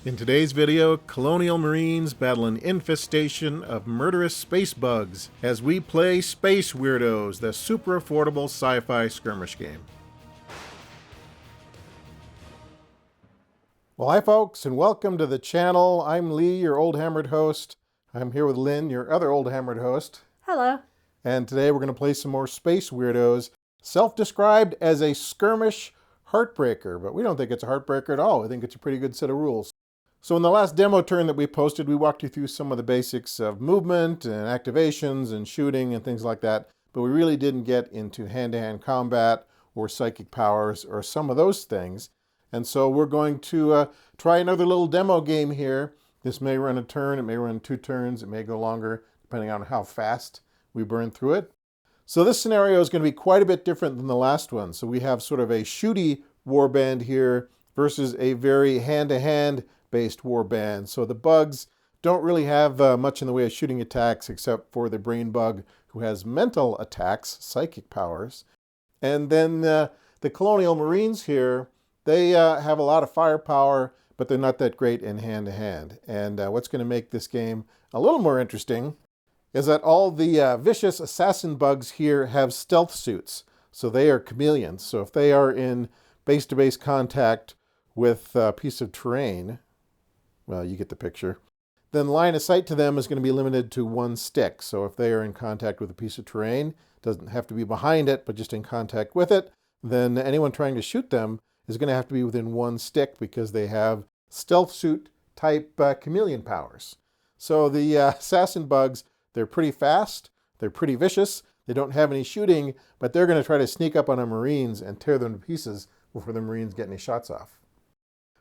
In today's video, Colonial Marines battle an infestation of murderous space bugs as we play Space Weirdos, the super affordable sci-fi skirmish game. Well, hi folks, and welcome to the channel. I'm Lee, your old hammered host. I'm here with Lynn, your other old hammered host. Hello. And today we're going to play some more Space Weirdos, self-described as a skirmish heartbreaker, but we don't think it's a heartbreaker at all. We think it's a pretty good set of rules. So in the last demo turn that we posted, we walked you through some of the basics of movement and activations and shooting and things like that, but we really didn't get into hand-to-hand combat or psychic powers or some of those things. And so we're going to try another little demo game here. This may run a turn, it may run 2 turns, it may go longer, depending on how fast we burn through it. So this scenario is going to be quite a bit different than the last one. So we have sort of a shooty warband here versus a very hand-to-hand based warband. So the bugs don't really have much in the way of shooting attacks except for the brain bug who has mental attacks, psychic powers. And then the Colonial Marines here, they have a lot of firepower, but they're not that great in hand-to-hand. And what's going to make this game a little more interesting is that all the vicious assassin bugs here have stealth suits. So they are chameleons. So if they are in base-to-base contact with a piece of terrain, well, you get the picture, then line of sight to them is going to be limited to 1 stick. So if they are in contact with a piece of terrain, doesn't have to be behind it, but just in contact with it, then anyone trying to shoot them is going to have to be within 1 stick because they have stealth suit type chameleon powers. So the assassin bugs, they're pretty fast, they're pretty vicious, they don't have any shooting, but they're going to try to sneak up on our Marines and tear them to pieces before the Marines get any shots off.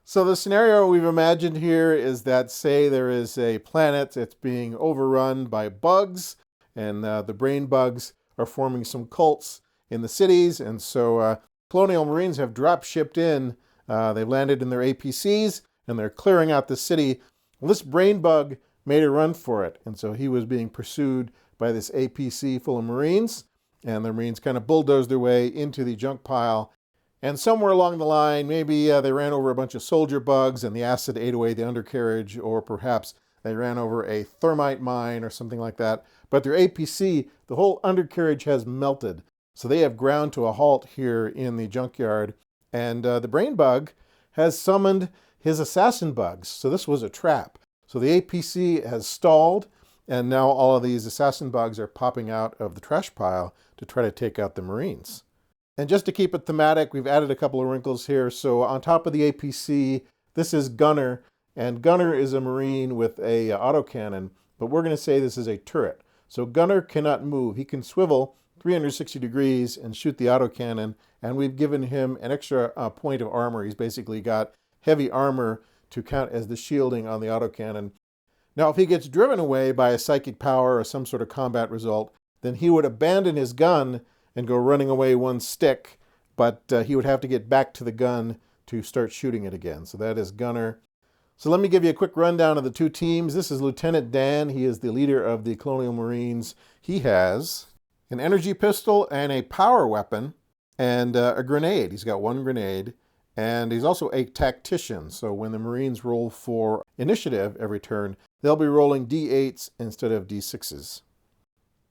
So the scenario we've imagined here is that, say, there is a planet that's being overrun by bugs, and the brain bugs are forming some cults in the cities, and so Colonial Marines have drop shipped in. They've landed in their APCs, and they're clearing out the city. Well, this brain bug made a run for it, and so he was being pursued by this APC full of Marines, and the Marines kind of bulldozed their way into the junk pile. And somewhere along the line, maybe they ran over a bunch of soldier bugs and the acid ate away the undercarriage, or perhaps they ran over a thermite mine or something like that. But their APC, the whole undercarriage has melted. So they have ground to a halt here in the junkyard. And the brain bug has summoned his assassin bugs. So this was a trap. So the APC has stalled, and now all of these assassin bugs are popping out of the trash pile to try to take out the Marines. And just to keep it thematic, we've added a couple of wrinkles here. So on top of the APC, this is Gunner, and Gunner is a Marine with a autocannon, but we're going to say this is a turret. So Gunner cannot move. He can swivel 360 degrees and shoot the autocannon, and we've given him an extra point of armor. He's basically got heavy armor to count as the shielding on the autocannon. Now, if he gets driven away by a psychic power or some sort of combat result, then he would abandon his gun and go running away 1 stick, but he would have to get back to the gun to start shooting it again. So that is Gunner. So let me give you a quick rundown of the 2 teams. This is Lieutenant Dan. He is the leader of the Colonial Marines. He has an energy pistol and a power weapon and a grenade. He's got 1 grenade, and he's also a tactician. So when the Marines roll for initiative every turn, they'll be rolling D8s instead of D6s.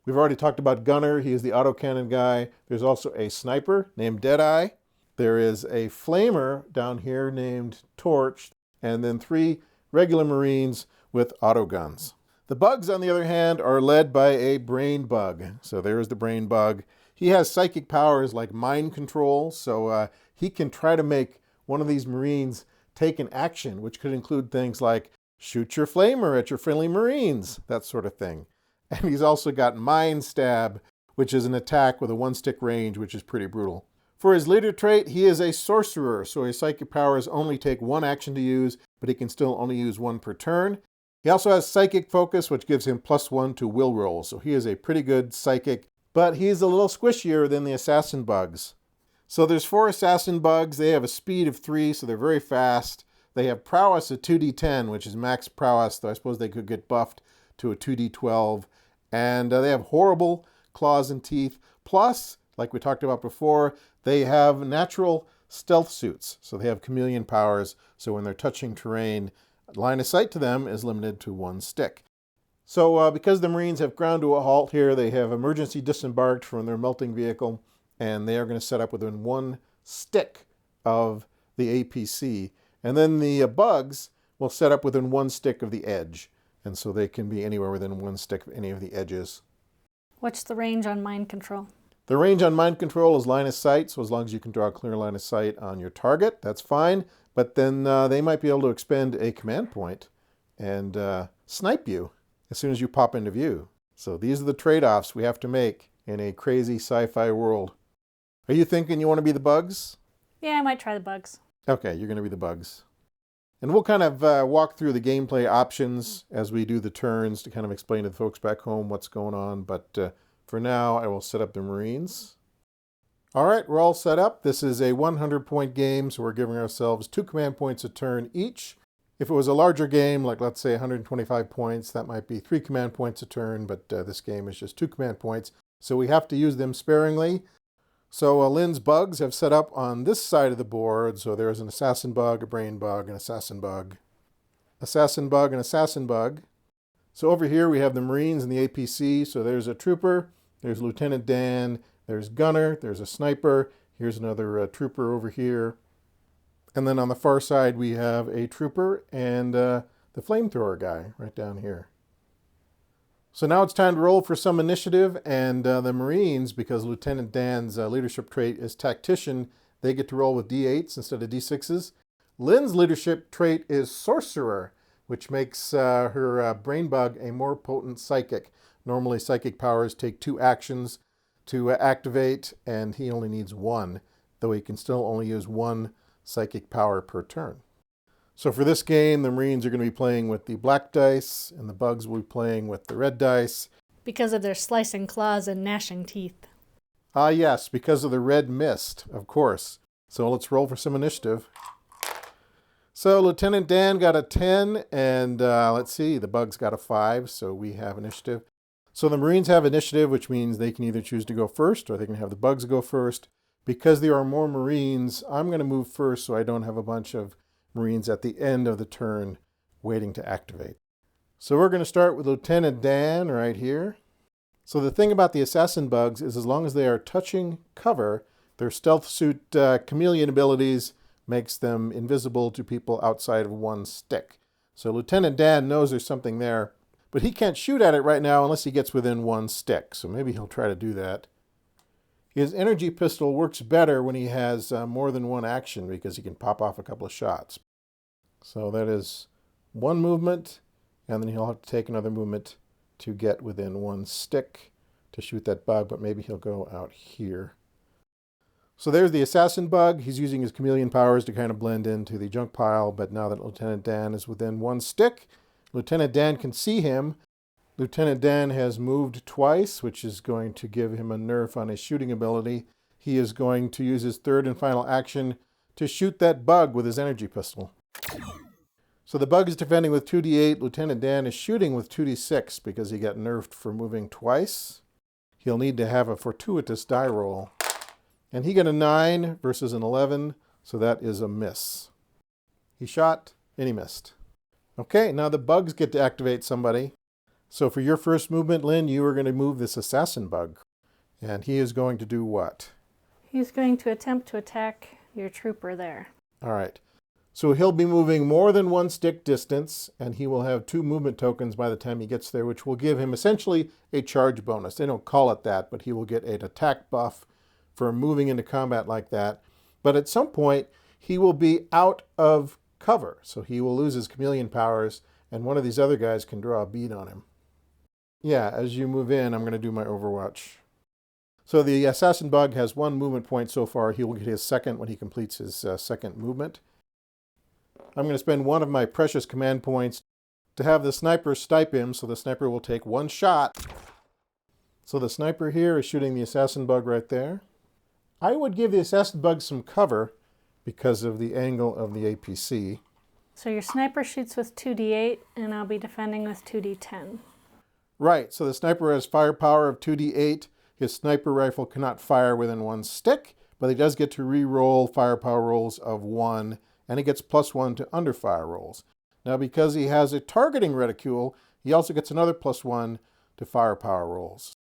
We've already talked about Gunner. He is the autocannon guy. There's also a sniper named Deadeye. There is a flamer down here named Torch, and then 3 regular Marines with autoguns. The bugs, on the other hand, are led by a brain bug. So there's the brain bug. He has psychic powers like mind control, so he can try to make one of these Marines take an action, which could include things like shoot your flamer at your friendly Marines, that sort of thing. And he's also got Mind Stab, which is an attack with a 1-stick range, which is pretty brutal. For his leader trait, he is a sorcerer, so his psychic powers only take 1 action to use, but he can still only use 1 per turn. He also has psychic focus, which gives him +1 to will rolls, so he is a pretty good psychic, but he's a little squishier than the assassin bugs. So there's 4 assassin bugs. They have a speed of 3, so they're very fast. They have prowess of 2d10, which is max prowess, though I suppose they could get buffed to a 2d12. And they have horrible claws and teeth. Plus, like we talked about before, they have natural stealth suits. So they have chameleon powers. So when they're touching terrain, Line of sight to them is limited to 1 stick. So because the Marines have ground to a halt here, they have emergency disembarked from their melting vehicle, and they are going to set up within 1 stick of the APC. And then the bugs will set up within 1 stick of the edge. And so they can be anywhere within 1 stick of any of the edges. What's the range on mind control? The range on mind control is line of sight, so as long as you can draw a clear line of sight on your target, that's fine. But then they might be able to expend a command point and snipe you as soon as you pop into view. So these are the trade-offs we have to make in a crazy sci-fi world. Are you thinking you want to be the bugs? Yeah, I might try the bugs. Okay, you're going to be the bugs. And we'll kind of walk through the gameplay options as we do the turns to kind of explain to the folks back home what's going on. But for now, I will set up the Marines. All right, we're all set up. This is a 100-point game, so we're giving ourselves 2 command points a turn each. If it was a larger game, like let's say 125 points, that might be 3 command points a turn, but this game is just 2 command points, so we have to use them sparingly. So Lynn's bugs have set up on this side of the board, so there's an assassin bug, a brain bug, an assassin bug, an assassin bug. So over here we have the Marines and the APC, so there's a trooper, there's Lieutenant Dan, there's Gunner, there's a sniper, here's another trooper over here. And then on the far side we have a trooper and the flamethrower guy right down here. So now it's time to roll for some initiative, and the Marines, because Lieutenant Dan's leadership trait is Tactician, they get to roll with D8s instead of D6s. Lynn's leadership trait is Sorcerer, which makes her brain bug a more potent psychic. Normally psychic powers take 2 actions to activate, and he only needs 1, though he can still only use 1 psychic power per turn. So for this game, the Marines are going to be playing with the black dice, and the bugs will be playing with the red dice. Because of their slicing claws and gnashing teeth. Ah, yes, because of the red mist, of course. So let's roll for some initiative. So Lieutenant Dan got a 10, and let's see, the bugs got a 5, so we have initiative. So the Marines have initiative, which means they can either choose to go first or they can have the bugs go first. Because there are more Marines, I'm going to move first so I don't have a bunch of Marines at the end of the turn waiting to activate. So we're going to start with Lieutenant Dan right here. So the thing about the assassin bugs is as long as they are touching cover, their stealth suit chameleon abilities makes them invisible to people outside of 1 stick. So Lieutenant Dan knows there's something there, but he can't shoot at it right now unless he gets within 1 stick. So maybe he'll try to do that. His energy pistol works better when he has more than 1 action because he can pop off a couple of shots. So that is 1 movement, and then he'll have to take another movement to get within 1 stick to shoot that bug, but maybe he'll go out here. So there's the assassin bug. He's using his chameleon powers to kind of blend into the junk pile, but now that Lieutenant Dan is within 1 stick, Lieutenant Dan can see him. Lieutenant Dan has moved twice, which is going to give him a nerf on his shooting ability. He is going to use his 3rd and final action to shoot that bug with his energy pistol. So the bug is defending with 2d8. Lieutenant Dan is shooting with 2d6 because he got nerfed for moving twice. He'll need to have a fortuitous die roll. And he got a 9 versus an 11, so that is a miss. He shot and he missed. Okay, now the bugs get to activate somebody. So for your first movement, Lynn, you are going to move this assassin bug. And he is going to do what? He's going to attempt to attack your trooper there. All right. So he'll be moving more than 1 stick distance, and he will have 2 movement tokens by the time he gets there, which will give him essentially a charge bonus. They don't call it that, but he will get an attack buff for moving into combat like that. But at some point, he will be out of cover. So he will lose his chameleon powers, and one of these other guys can draw a bead on him. Yeah, as you move in, I'm going to do my Overwatch. So the assassin bug has 1 movement point so far. He will get his 2nd when he completes his 2nd movement. I'm going to spend 1 of my precious command points to have the sniper snipe him, so the sniper will take 1 shot. So the sniper here is shooting the assassin bug right there. I would give the assassin bug some cover because of the angle of the APC. So your sniper shoots with 2d8, and I'll be defending with 2d10. Right, so the sniper has firepower of 2d8. His sniper rifle cannot fire within 1 stick, but he does get to re-roll firepower rolls of 1, and he gets +1 to underfire rolls. Now, because he has a targeting reticule, he also gets another +1 to firepower rolls.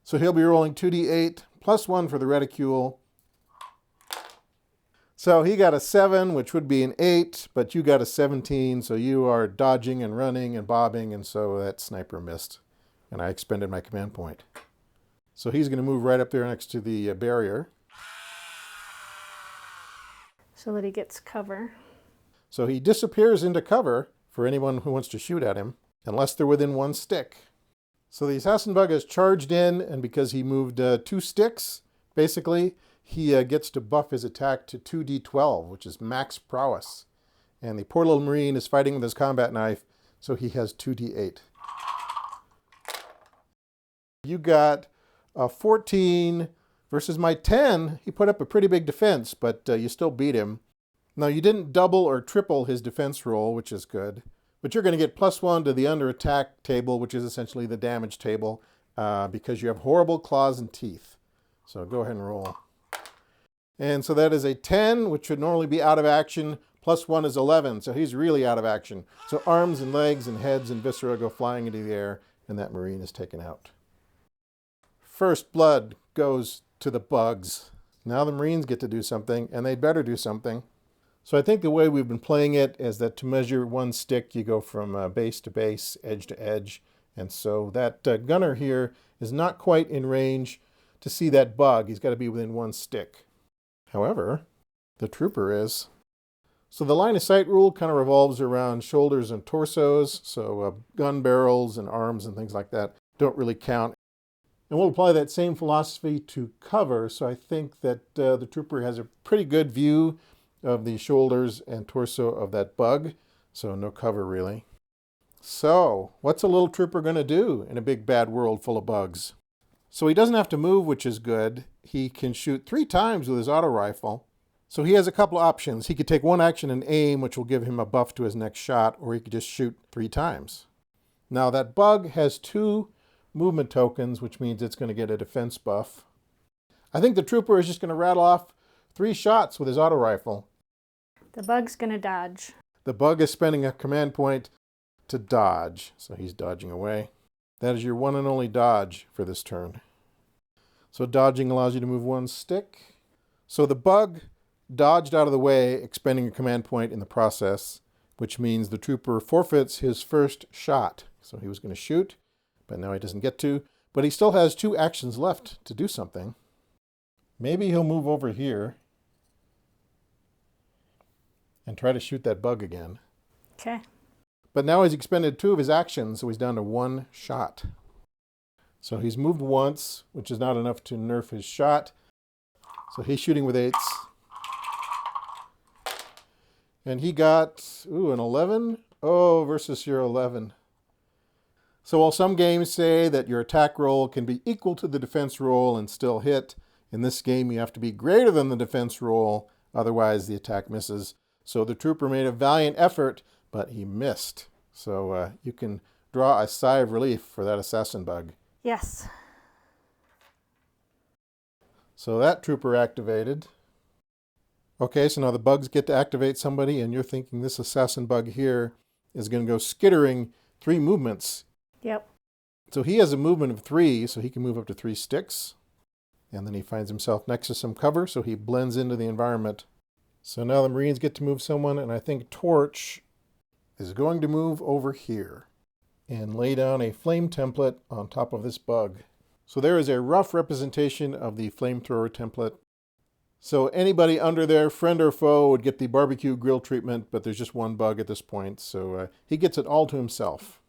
So he'll be rolling 2d8 +1 for the reticule. So he got a 7, which would be an 8, but you got a 17, so you are dodging and running and bobbing, and so that sniper missed. And I expended my command point. So he's going to move right up there next to the barrier. So that he gets cover. So he disappears into cover for anyone who wants to shoot at him, unless they're within 1 stick. So the assassin bug has charged in, and because he moved 2 sticks, basically, he gets to buff his attack to 2d12, which is max prowess. And the poor little Marine is fighting with his combat knife, so he has 2d8. You got a 14 versus my 10. He put up a pretty big defense, but you still beat him. Now, you didn't double or triple his defense roll, which is good. But you're going to get +1 to the under attack table, which is essentially the damage table, because you have horrible claws and teeth. So go ahead and roll. And so that is a 10, which should normally be out of action. +1 is 11, so he's really out of action. So arms and legs and heads and viscera go flying into the air, and that Marine is taken out. First blood goes to the bugs. Now the Marines get to do something, and they'd better do something. So I think the way we've been playing it is that to measure 1 stick, you go from base to base, edge to edge. And so that gunner here is not quite in range to see that bug. He's got to be within 1 stick. However, the trooper is. So the line of sight rule kind of revolves around shoulders and torsos. So gun barrels and arms and things like that don't really count. And we'll apply that same philosophy to cover. So I think that the trooper has a pretty good view of the shoulders and torso of that bug. So no cover really. So what's a little trooper going to do in a big bad world full of bugs? So he doesn't have to move, which is good. He can shoot 3 times with his auto rifle. So he has a couple options. He could take 1 action and aim, which will give him a buff to his next shot, or he could just shoot 3 times. Now that bug has 2 movement tokens, which means it's going to get a defense buff. I think the trooper is just going to rattle off 3 shots with his auto rifle. The bug's going to dodge. The bug is spending a command point to dodge, so he's dodging away. That is your one and only dodge for this turn. So dodging allows you to move 1 stick. So the bug dodged out of the way, expending a command point in the process, which means the trooper forfeits his first shot. So he was going to shoot, but now he doesn't get to. But he still has 2 actions left to do something. Maybe he'll move over here and try to shoot that bug again. Okay. But now he's expended 2 of his actions, so he's down to 1 shot. So he's moved once, which is not enough to nerf his shot. So he's shooting with 8s. And he got, an 11? Oh, versus your 11. So while some games say that your attack roll can be equal to the defense roll and still hit, in this game you have to be greater than the defense roll, otherwise the attack misses. So the trooper made a valiant effort, but he missed. So you can draw a sigh of relief for that assassin bug. Yes. So that trooper activated. Okay, so now the bugs get to activate somebody, and you're thinking this assassin bug here is going to go skittering 3 movements. Yep. So he has a movement of 3, so he can move up to 3 sticks. And then he finds himself next to some cover, so he blends into the environment. So now the Marines get to move someone, and I think Torch is going to move over here and lay down a flame template on top of this bug. So there is a rough representation of the flamethrower template. So anybody under there, friend or foe, would get the barbecue grill treatment, but there's just 1 bug at this point, so he gets it all to himself.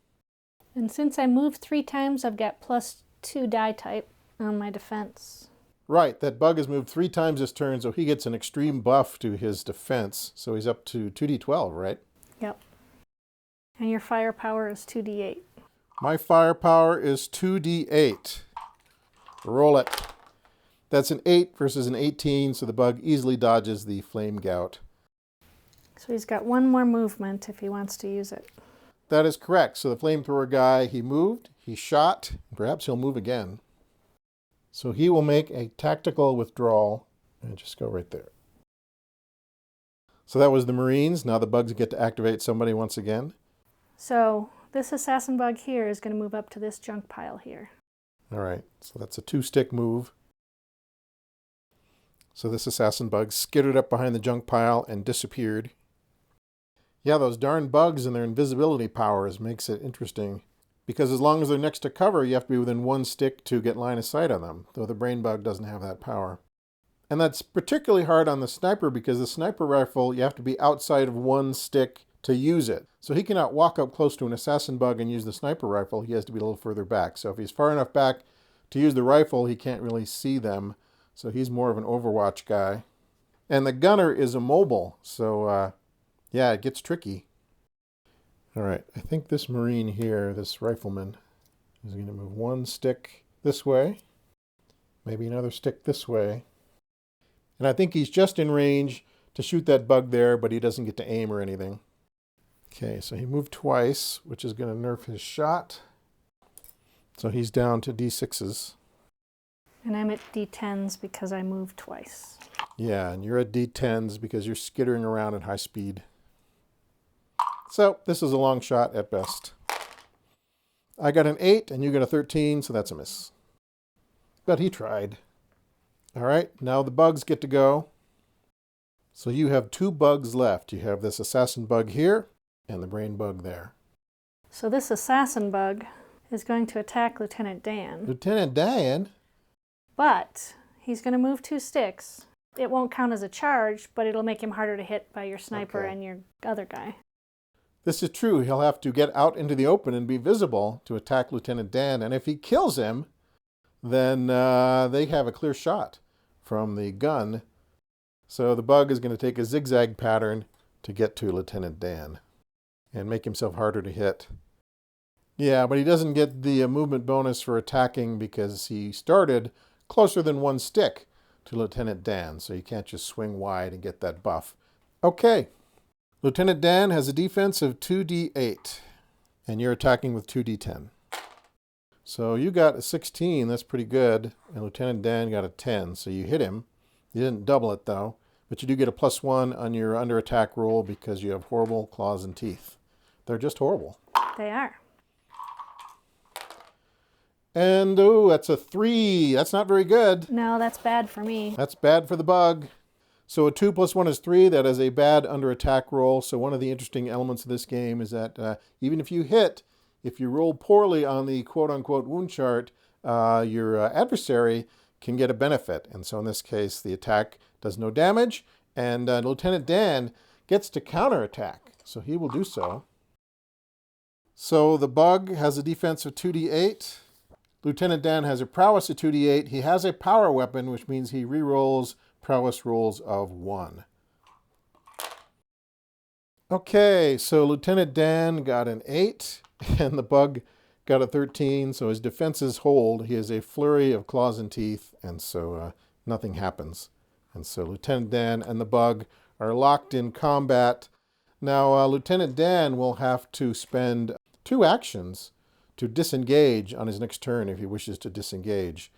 And since I moved 3 times, I've got +2 die type on my defense. Right, that bug has moved 3 times this turn, so he gets an extreme buff to his defense. So he's up to 2d12, right? Yep. And your firepower is 2d8. My firepower is 2d8. Roll it. That's an 8 versus an 18, so the bug easily dodges the flame gout. So he's got 1 more movement if he wants to use it. That is correct. So the flamethrower guy, he moved, he shot, perhaps he'll move again. So he will make a tactical withdrawal, and just go right there. So that was the Marines. Now the bugs get to activate somebody once again. So this assassin bug here is going to move up to this junk pile here. All right, so that's a 2-stick move. So this assassin bug skittered up behind the junk pile and disappeared. Yeah, those darn bugs and their invisibility powers makes it interesting. Because as long as they're next to cover, you have to be within 1 stick to get line of sight on them, though the brain bug doesn't have that power. And that's particularly hard on the sniper because the sniper rifle, you have to be outside of 1 stick to use it. So he cannot walk up close to an assassin bug and use the sniper rifle. He has to be a little further back. So if he's far enough back to use the rifle, he can't really see them. So he's more of an Overwatch guy. And the gunner is immobile. So yeah, it gets tricky. All right, I think this Marine here, this rifleman, is going to move 1 stick this way, maybe another stick this way. And I think he's just in range to shoot that bug there, but he doesn't get to aim or anything. Okay, so he moved twice, which is going to nerf his shot. So he's down to D6s. And I'm at D10s because I moved twice. Yeah, and you're at D10s because you're skittering around at high speed. So this is a long shot at best. I got an 8 and you got a 13, so that's a miss. But he tried. All right, now the bugs get to go. So you have 2 bugs left. You have this assassin bug here and the brain bug there. So this assassin bug is going to attack Lieutenant Dan. Lieutenant Dan? But he's going to move 2 sticks. It won't count as a charge, but it'll make him harder to hit by your sniper and your other guy. This is true. He'll have to get out into the open and be visible to attack Lieutenant Dan. And if he kills him, then they have a clear shot from the gun. So the bug is going to take a zigzag pattern to get to Lieutenant Dan and make himself harder to hit. Yeah, but he doesn't get the movement bonus for attacking because he started closer than 1 stick to Lieutenant Dan. So you can't just swing wide and get that buff. Okay. Lieutenant Dan has a defense of 2d8, and you're attacking with 2d10. So you got a 16, that's pretty good, and Lieutenant Dan got a 10, so you hit him. You didn't double it, though, but you do get a +1 on your under attack roll because you have horrible claws and teeth. They're just horrible. They are. And, oh, that's a 3. That's not very good. No, that's bad for me. That's bad for the bug. So a 2 + 1 is 3. That is a bad under attack roll. So one of the interesting elements of this game is that even if you hit, if you roll poorly on the quote-unquote wound chart, your adversary can get a benefit. And so in this case, the attack does no damage, and Lieutenant Dan gets to counterattack. So he will do so. So the bug has a defense of 2d8. Lieutenant Dan has a prowess of 2d8. He has a power weapon, which means he rerolls prowess rolls of 1. Okay, so Lieutenant Dan got an 8, and the bug got a 13, so his defenses hold. He has a flurry of claws and teeth, and so nothing happens. And so Lieutenant Dan and the bug are locked in combat. Now, Lieutenant Dan will have to spend 2 actions to disengage on his next turn if he wishes to disengage.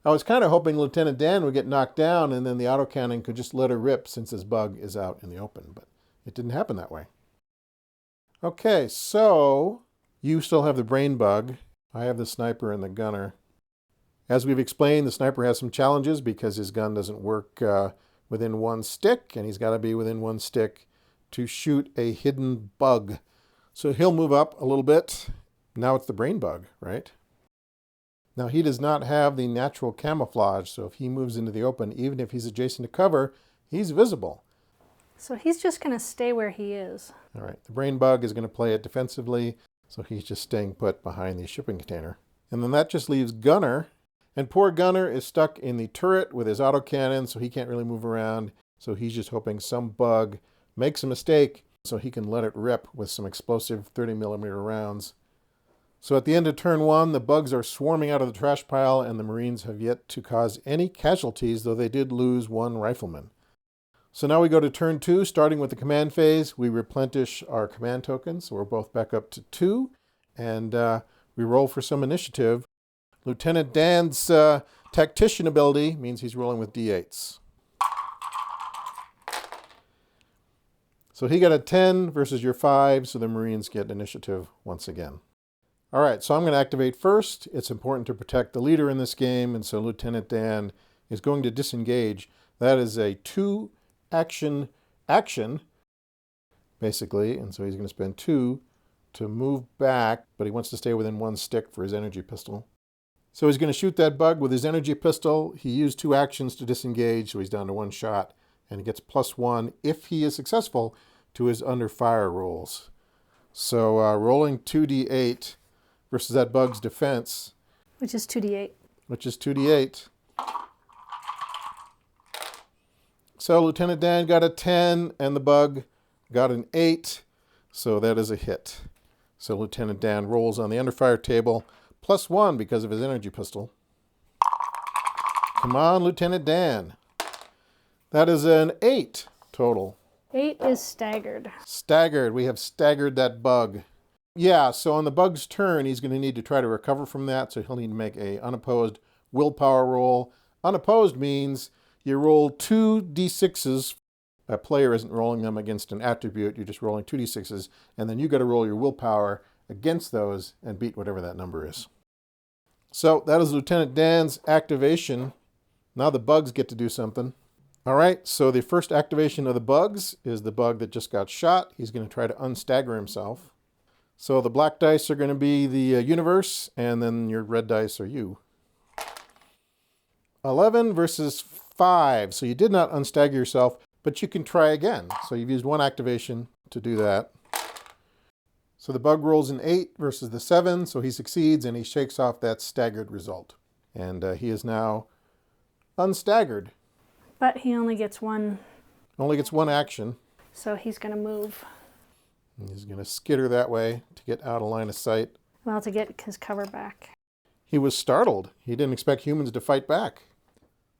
I was kind of hoping Lieutenant Dan would get knocked down and then the autocannon could just let her rip since his bug is out in the open, but it didn't happen that way. Okay, so you still have the brain bug. I have the sniper and the gunner. As we've explained, the sniper has some challenges because his gun doesn't work within 1 stick, and he's got to be within 1 stick to shoot a hidden bug. So he'll move up a little bit. Now it's the brain bug, right? Now, he does not have the natural camouflage, so if he moves into the open, even if he's adjacent to cover, he's visible. So he's just going to stay where he is. All right, the brain bug is going to play it defensively, so he's just staying put behind the shipping container. And then that just leaves Gunner, and poor Gunner is stuck in the turret with his autocannon, so he can't really move around, so he's just hoping some bug makes a mistake so he can let it rip with some explosive 30mm rounds. So at the end of turn 1, the bugs are swarming out of the trash pile, and the Marines have yet to cause any casualties, though they did lose 1 rifleman. So now we go to turn 2, starting with the command phase. We replenish our command tokens, so we're both back up to 2, and we roll for some initiative. Lieutenant Dan's tactician ability means he's rolling with d8s. So he got a 10 versus your 5, so the Marines get initiative once again. All right, so I'm going to activate first. It's important to protect the leader in this game, and so Lieutenant Dan is going to disengage. That is a 2-action action, basically, and so he's going to spend 2 to move back, but he wants to stay within 1 stick for his energy pistol. So he's going to shoot that bug with his energy pistol. He used 2 actions to disengage, so he's down to 1 shot, and he gets +1 if he is successful to his under fire rolls. So rolling 2d8 versus that bug's defense. Which is 2d8. Which is 2d8. So Lieutenant Dan got a 10, and the bug got an 8, so that is a hit. So Lieutenant Dan rolls on the under fire table, +1 because of his energy pistol. Come on, Lieutenant Dan. That is an 8 total. 8 is staggered. Staggered. We have staggered that bug. Yeah, so on the bug's turn, he's going to need to try to recover from that, so he'll need to make a unopposed willpower roll. Unopposed means you roll 2d6s. A player isn't rolling them against an attribute. You're just rolling 2d6s, and then you got to roll your willpower against those and beat whatever that number is. So that is Lieutenant Dan's activation. Now the bugs get to do something. All right, so the first activation of the bugs is the bug that just got shot. He's going to try to unstagger himself. So the black dice are going to be the universe, and then your red dice are you. 11 versus 5. So you did not unstagger yourself, but you can try again. So you've used 1 activation to do that. So the bug rolls an 8 versus the 7, so he succeeds, and he shakes off that staggered result. And he is now unstaggered. But he only gets 1. Only gets 1 action. So he's going to move. He's going to skitter that way to get out of line of sight. Well, to get his cover back. He was startled. He didn't expect humans to fight back.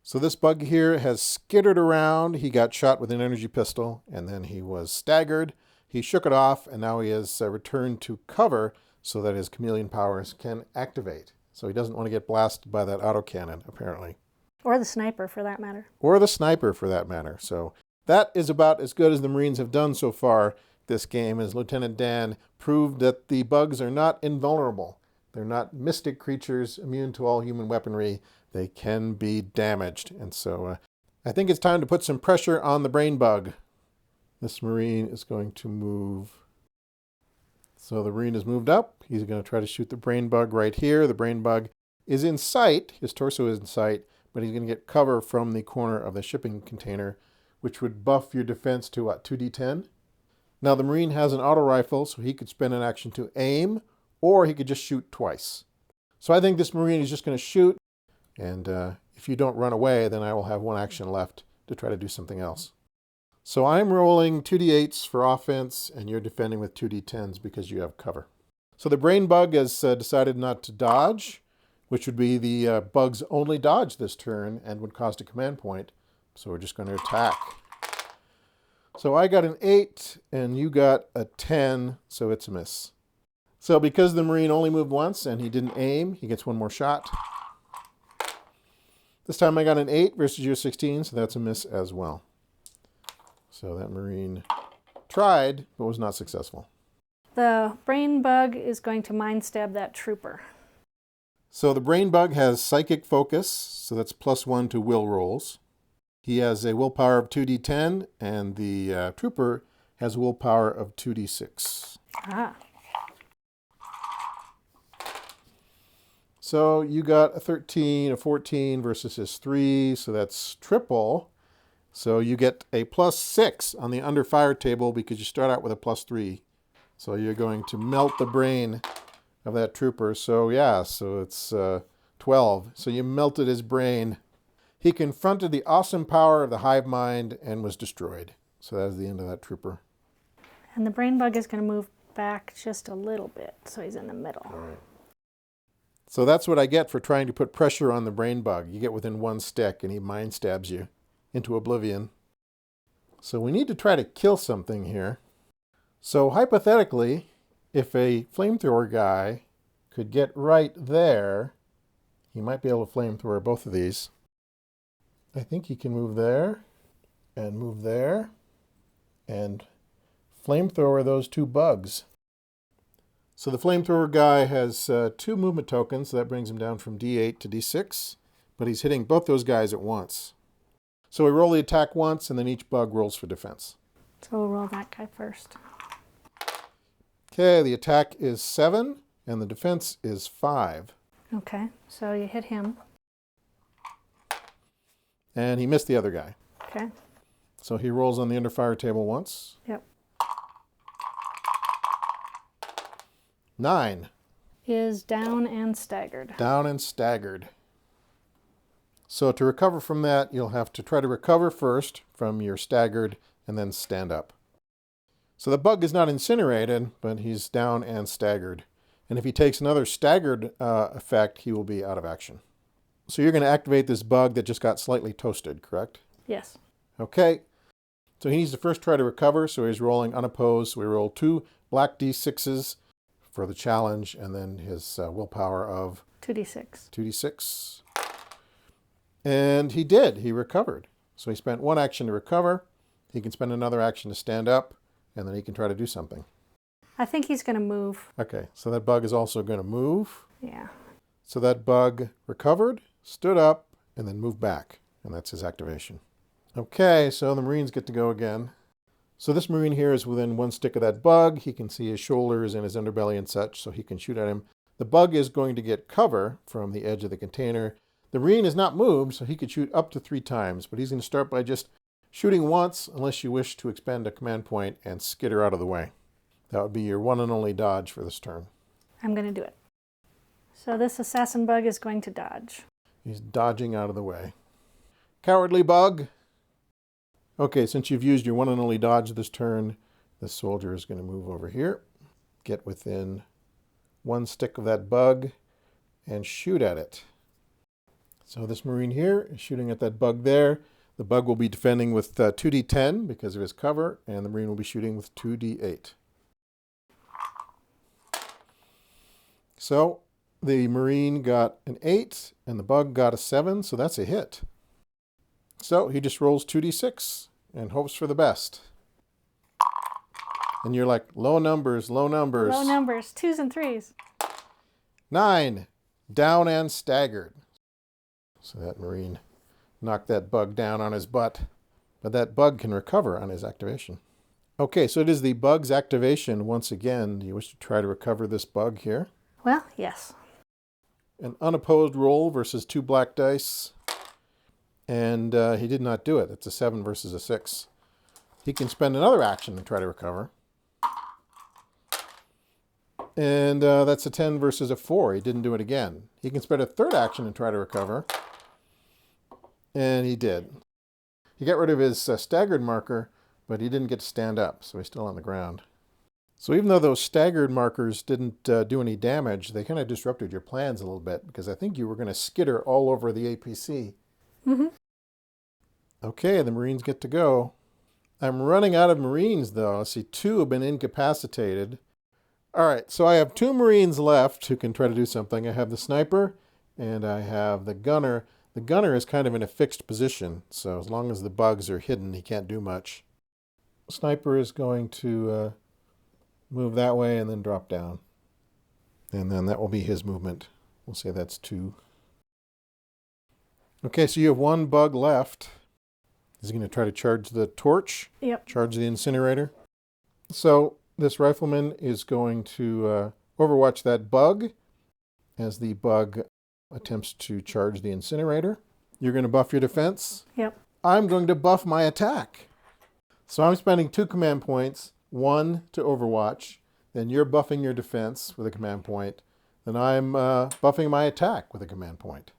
So this bug here has skittered around. He got shot with an energy pistol, and then he was staggered. He shook it off, and now he has returned to cover so that his chameleon powers can activate. So he doesn't want to get blasted by that autocannon, apparently. Or the sniper, for that matter. Or the sniper, for that matter. So that is about as good as the Marines have done so far this game, as Lieutenant Dan proved that the bugs are not invulnerable. They're not mystic creatures immune to all human weaponry. They can be damaged. And so I think it's time to put some pressure on the brain bug. This Marine is going to move. So the Marine has moved up. He's going to try to shoot the brain bug right here. The brain bug is in sight. His torso is in sight, but he's going to get cover from the corner of the shipping container, which would buff your defense to what, 2d10? Now the Marine has an auto rifle, so he could spend an action to aim, or he could just shoot twice. So I think this Marine is just going to shoot, and if you don't run away, then I will have 1 action left to try to do something else. So I'm rolling 2d8s for offense, and you're defending with 2d10s because you have cover. So the brain bug has decided not to dodge, which would be the bug's only dodge this turn and would cost a command point. So we're just going to attack. So I got an 8, and you got a 10, so it's a miss. So because the Marine only moved once and he didn't aim, he gets 1 more shot. This time I got an 8 versus your 16, so that's a miss as well. So that Marine tried, but was not successful. The brain bug is going to mind stab that trooper. So the brain bug has psychic focus, so that's +1 to will rolls. He has a willpower of 2d10, and the trooper has a willpower of 2d6. Ah. So you got a 13, a 14 versus his 3, so that's triple. So you get a +6 on the under fire table because you start out with a +3. So you're going to melt the brain of that trooper. So yeah, so it's 12. So you melted his brain. He confronted the awesome power of the hive mind and was destroyed. So that's the end of that trooper. And the brain bug is going to move back just a little bit, so he's in the middle. All right. So that's what I get for trying to put pressure on the brain bug. You get within 1 stick and he mind stabs you into oblivion. So we need to try to kill something here. So hypothetically, if a flamethrower guy could get right there, he might be able to flamethrower both of these. I think he can move there, and flamethrower those 2 bugs. So the flamethrower guy has 2 movement tokens, so that brings him down from D8 to D6, but he's hitting both those guys at once. So we roll the attack once, and then each bug rolls for defense. So we'll roll that guy first. Okay, the attack is 7, and the defense is 5. Okay, so you hit him. And he missed the other guy. Okay. So he rolls on the under fire table once. Yep. 9. Is down and staggered. Down and staggered. So to recover from that, you'll have to try to recover first from your staggered and then stand up. So the bug is not incinerated, but he's down and staggered. And if he takes another staggered effect, he will be out of action. So you're going to activate this bug that just got slightly toasted, correct? Yes. Okay. So he needs to first try to recover, so he's rolling unopposed. So we roll 2 black D6s for the challenge, and then his willpower of 2d6. 2d6. And he did. He recovered. So he spent 1 action to recover. He can spend another action to stand up, and then he can try to do something. I think he's going to move. Okay, so that bug is also going to move. Yeah. So that bug recovered, stood up, and then moved back. And that's his activation. Okay, so the Marines get to go again. So this Marine here is within 1 stick of that bug. He can see his shoulders and his underbelly and such, so he can shoot at him. The bug is going to get cover from the edge of the container. The Marine is not moved, so he could shoot up to 3 times, but he's going to start by just shooting once, unless you wish to expend a command point and skitter out of the way. That would be your one and only dodge for this turn. I'm going to do it. So this assassin bug is going to dodge. He's dodging out of the way. Cowardly bug. Okay, since you've used your one and only dodge this turn, this soldier is going to move over here, get within 1 stick of that bug, and shoot at it. So this Marine here is shooting at that bug there. The bug will be defending with 2d10 because of his cover, and the Marine will be shooting with 2d8. So the Marine got an 8, and the bug got a 7, so that's a hit. So he just rolls 2d6 and hopes for the best. And you're like, low numbers, low numbers. Low numbers, 2s and 3s. 9, down and staggered. So that Marine knocked that bug down on his butt, but that bug can recover on his activation. Okay, so it is the bug's activation once again. Do you wish to try to recover this bug here? Well, yes. An unopposed roll versus 2 black dice. And he did not do it. It's a 7 versus a 6. He can spend another action to try to recover. And that's a 10 versus a 4. He didn't do it again. He can spend a 3rd action to try to recover. And he did. He got rid of his staggered marker, but he didn't get to stand up, so he's still on the ground. So even though those staggered markers didn't do any damage, they kind of disrupted your plans a little bit, because I think you were going to skitter all over the APC. Mm-hmm. Okay, the Marines get to go. I'm running out of Marines, though. I see 2 have been incapacitated. All right, so I have 2 Marines left who can try to do something. I have the sniper, and I have the gunner. The gunner is kind of in a fixed position, so as long as the bugs are hidden, he can't do much. The sniper is going to move that way and then drop down. And then that will be his movement. We'll say that's 2. Okay, so you have 1 bug left. He's going to try to charge the torch. Yep. Charge the incinerator. So this rifleman is going to overwatch that bug as the bug attempts to charge the incinerator. You're going to buff your defense. Yep. I'm going to buff my attack. So I'm spending 2 command points, 1 to overwatch. Then you're buffing your defense with a command point. Then I'm buffing my attack with a command point.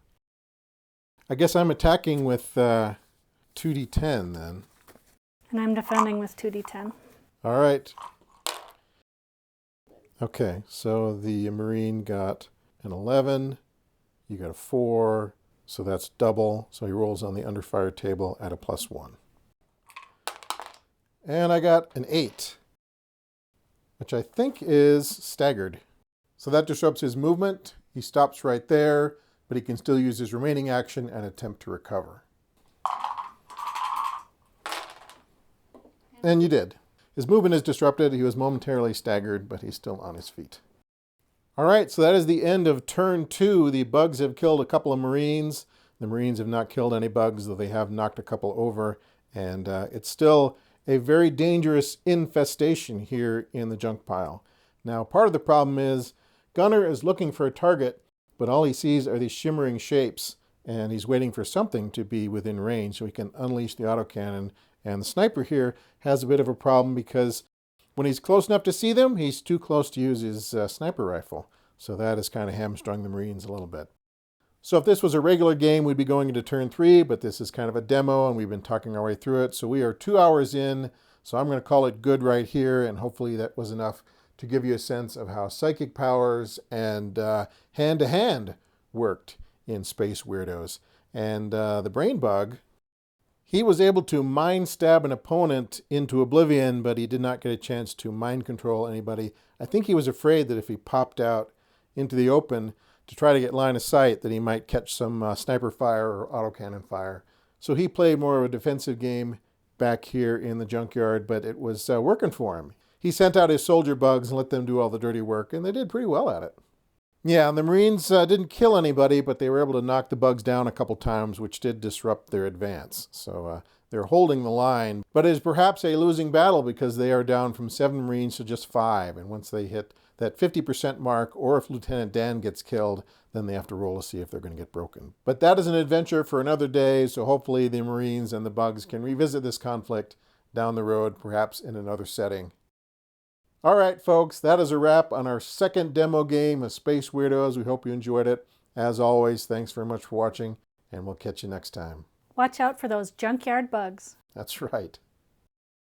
I guess I'm attacking with 2d10 then. And I'm defending with 2d10. All right. Okay, so the Marine got an 11. You got a 4, so that's double. So he rolls on the under fire table at a +1. And I got an 8, which I think is staggered. So that disrupts his movement. He stops right there, but he can still use his remaining action and attempt to recover. And you did. His movement is disrupted. He was momentarily staggered, but he's still on his feet. All right, so that is the end of turn 2. The bugs have killed a couple of Marines. The Marines have not killed any bugs, though they have knocked a couple over. And it's still a very dangerous infestation here in the junk pile. Now, part of the problem is Gunner is looking for a target, but all he sees are these shimmering shapes, and he's waiting for something to be within range so he can unleash the autocannon. And the sniper here has a bit of a problem because when he's close enough to see them, he's too close to use his sniper rifle. So that has kind of hamstrung the Marines a little bit. So if this was a regular game, we'd be going into turn 3, but this is kind of a demo, and we've been talking our way through it. So we are 2 hours in, so I'm going to call it good right here, and hopefully that was enough to give you a sense of how psychic powers and hand-to-hand worked in Space Weirdos. And the brain bug, he was able to mind stab an opponent into oblivion, but he did not get a chance to mind control anybody. I think he was afraid that if he popped out into the open to try to get line of sight, that he might catch some sniper fire or autocannon fire. So he played more of a defensive game back here in the junkyard, but it was working for him. He sent out his soldier bugs and let them do all the dirty work, and they did pretty well at it. Yeah, and the Marines didn't kill anybody, but they were able to knock the bugs down a couple times, which did disrupt their advance. So they're holding the line, but it is perhaps a losing battle because they are down from 7 Marines to just 5. And once they hit that 50% mark, or if Lieutenant Dan gets killed, then they have to roll to see if they're going to get broken. But that is an adventure for another day, so hopefully the Marines and the bugs can revisit this conflict down the road, perhaps in another setting. All right, folks, that is a wrap on our second demo game of Space Weirdos. We hope you enjoyed it. As always, thanks very much for watching, and we'll catch you next time. Watch out for those junkyard bugs. That's right.